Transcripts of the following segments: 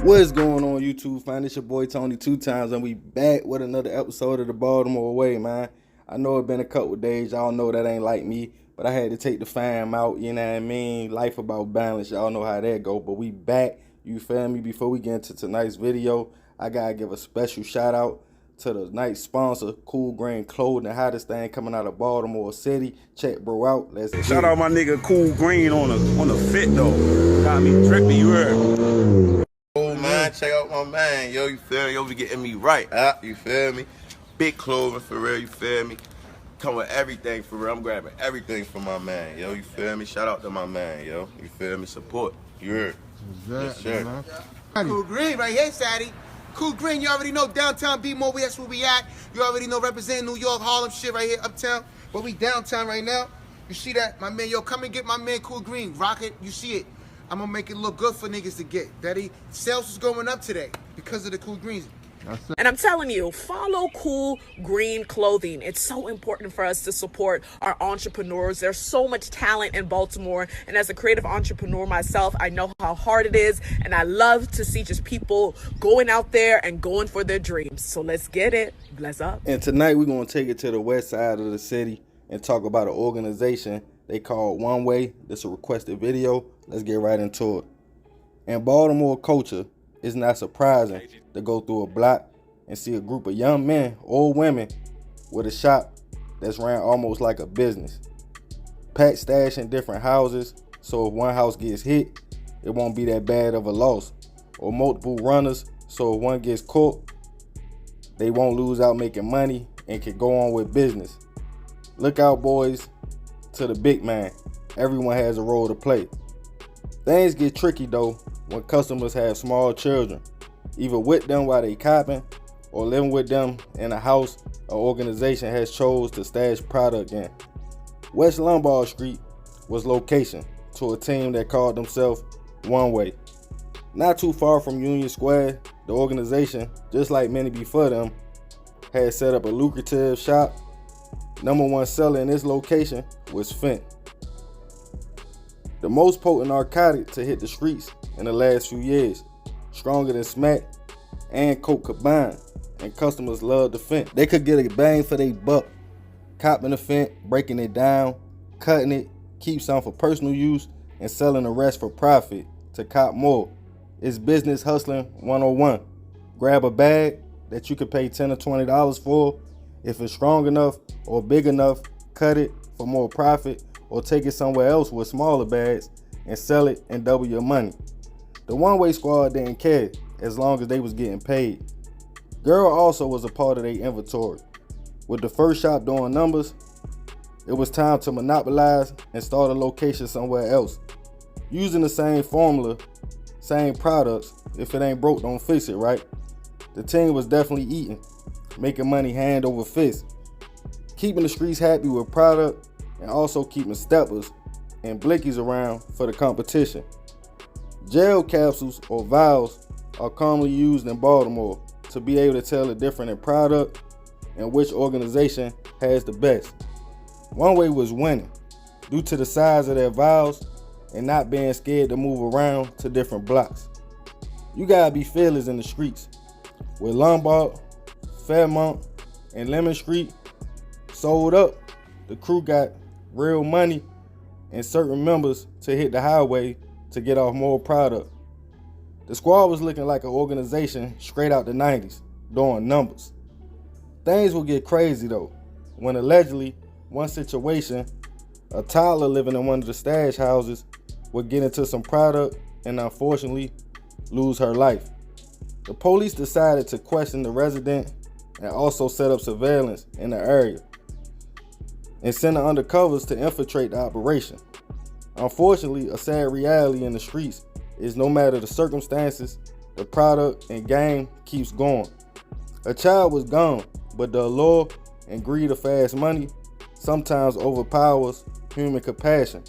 What's going on, YouTube fam? It's your boy Tony 2 times, and we back with another episode of the Baltimore Way, man. I know it's been a couple days. Y'all know that ain't like me, but I had to take the fam out, you know what I mean? Life about balance. Y'all know how that go, but we back, you feel me? Before we get into tonight's video, I gotta give a special shout out to the nice sponsor, Cool Green Clothing, the hottest thing coming out of Baltimore City. Check bro out. Let's get Shout it. out my nigga Cool Green on the fit though. Got me drippy, you heard? Oh man, check out my man, yo, you feel me? Yo, be getting me right, you feel me? Big clothing for real, you feel me? Come with everything for real. I'm grabbing everything for my man, yo, you feel me? Shout out to my man, yo, you feel me? Support, you heard? Yes, sir. Cool Green right here, Sadie. Cool Green, you already know downtown Baltimore Way, that's where we at. You already know representing New York, Harlem shit right here, uptown. But we downtown right now. You see that? My man, yo, come and get my man Cool Green. Rock it, you see it. I'm gonna make it look good for niggas to get. Daddy, sales is going up today because of the Cool Greens. And I'm telling you, follow Cool Green Clothing. It's so important for us to support our entrepreneurs. There's so much talent in Baltimore. And as a creative entrepreneur myself, I know how hard it is. And I love to see just people going out there and going for their dreams. So let's get it. Bless up. And tonight we're going to take it to the west side of the city and talk about an organization they call One Way. This is a requested video. Let's get right into it. In Baltimore culture, it's not surprising to go through a block and see a group of young men or women with a shop that's ran almost like a business. Packed stash in different houses, so if one house gets hit, it won't be that bad of a loss. Or multiple runners, so if one gets caught, they won't lose out making money and can go on with business. Look out, boys, to the big man. Everyone has a role to play. Things get tricky though when customers have small children, either with them while they copping or living with them in a house an organization has chose to stash product in. West Lombard Street was location to a team that called themselves One Way. Not too far from Union Square, the organization, just like many before them, had set up a lucrative shop. Number one seller in this location was Fent, the most potent narcotic to hit the streets in the last few years, stronger than smack and coke combined, and customers loved the Fent. They could get a bang for their buck, copping the Fent, breaking it down, cutting it, keep some for personal use, and selling the rest for profit to cop more. It's business hustling 101. Grab a bag that you could pay $10 or $20 for. If it's strong enough or big enough, cut it for more profit, or take it somewhere else with smaller bags and sell it and double your money. The One Way squad didn't care as long as they was getting paid. Girl also was a part of their inventory. With the first shop doing numbers, it was time to monopolize and start a location somewhere else. Using the same formula, same products, if it ain't broke, don't fix it, right? The team was definitely eating, making money hand over fist, keeping the streets happy with product, and also keeping steppers and blickies around for the competition. Gel capsules or vials are commonly used in Baltimore to be able to tell the difference in product and which organization has the best. One Way was winning due to the size of their vials and not being scared to move around to different blocks. You gotta be fearless in the streets. With Lombard, Fairmont, and Lemon Street sold up, the crew got real money and certain members to hit the highway to get off more product. The squad was looking like an organization straight out the 90s, doing numbers. Things will get crazy though, when allegedly one situation, a toddler living in one of the stash houses would get into some product and unfortunately lose her life. The police decided to question the resident and also set up surveillance in the area and send the undercovers to infiltrate the operation. Unfortunately, a sad reality in the streets is no matter the circumstances, the product and game keeps going. A child was gone, but the allure and greed of fast money sometimes overpowers human compassion.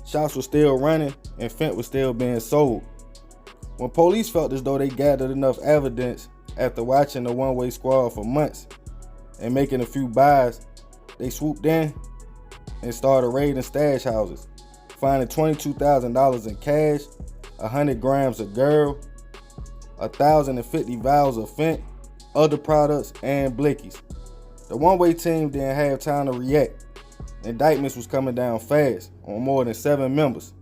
Shops were still running and Fent was still being sold. When police felt as though they gathered enough evidence after watching the One Way squad for months and making a few buys, they swooped in and started raiding stash houses, finding $22,000 in cash, 100 grams of girl, 1,050 vials of Fent, other products, and blickies. The one-way team didn't have time to react. Indictments was coming down fast on more than 7 members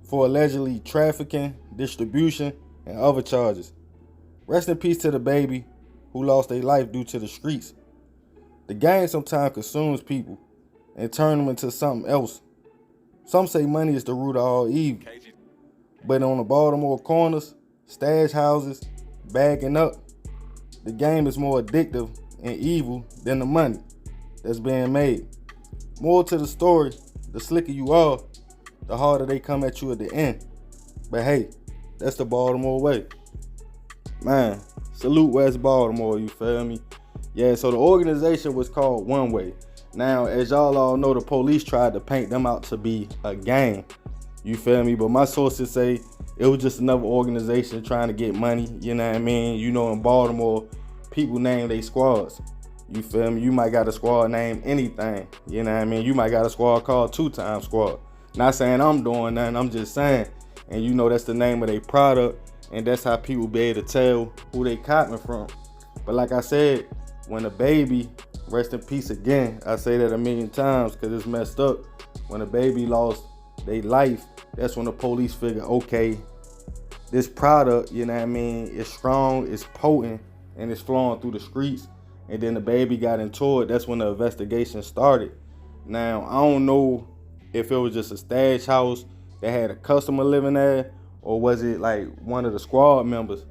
for allegedly trafficking, distribution, and other charges. Rest in peace to the baby who lost their life due to the streets. The gang sometimes consumes people and turn them into something else. Some say money is the root of all evil. But on the Baltimore corners, stash houses, bagging up, the game is more addictive and evil than the money that's being made. More to the story, the slicker you are, the harder they come at you at the end. But hey, that's the Baltimore way. Man, salute West Baltimore, you feel me? Yeah, so the organization was called One Way. Now, as y'all all know, the police tried to paint them out to be a gang. You feel me? But my sources say it was just another organization trying to get money. You know what I mean? You know, in Baltimore, people name their squads. You feel me? You might got a squad named anything. You know what I mean? You might got a squad called 2-Time Squad. Not saying I'm doing nothing, I'm just saying. And you know that's the name of their product, and that's how people be able to tell who they cotton from. But like I said, when a baby, rest in peace again, I say that a million times because it's messed up. When a baby lost their life, that's when the police figure, okay, this product, you know what I mean, is strong, it's potent, and it's flowing through the streets. And then the baby got into it. That's when the investigation started. Now, I don't know if it was just a stash house that had a customer living there, or was it like one of the squad members.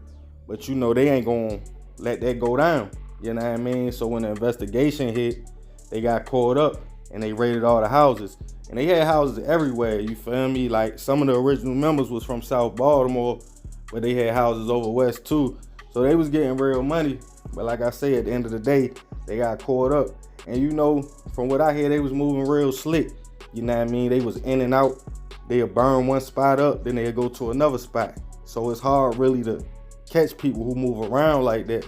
But you know, they ain't gonna let that go down. You know what I mean? So when the investigation hit, they got caught up and they raided all the houses. And they had houses everywhere, you feel me? Like some of the original members was from South Baltimore, but they had houses over west too. So they was getting real money. But like I say, at the end of the day, they got caught up. And you know, from what I hear, they was moving real slick. You know what I mean? They was in and out. They'll burn one spot up, then they'll go to another spot. So it's hard really to catch people who move around like that.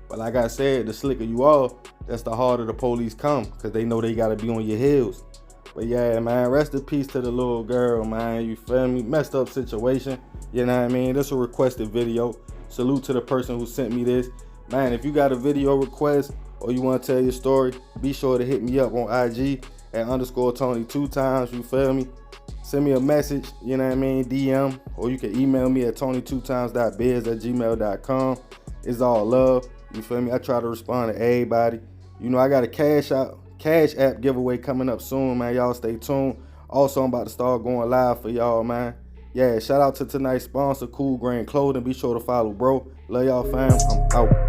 But like I said, the slicker you are, that's the harder the police come, because they know they gotta be on your heels. But yeah, man, rest in peace to the little girl, man. You feel me? Messed up situation. You know what I mean? That's a requested video. Salute to the person who sent me this. Man, if you got a video request or you want to tell your story, be sure to hit me up on IG at _Tony2times, you feel me? Send me a message, you know what I mean, DM, or you can email me at tony2times.biz@gmail.com. It's all love, you feel me? I try to respond to everybody. You know, I got a Cash App giveaway coming up soon, man. Y'all stay tuned. Also, I'm about to start going live for y'all, man. Yeah, shout out to tonight's sponsor, Cool Grain Clothing. Be sure to follow, bro. Love y'all, fam. I'm out.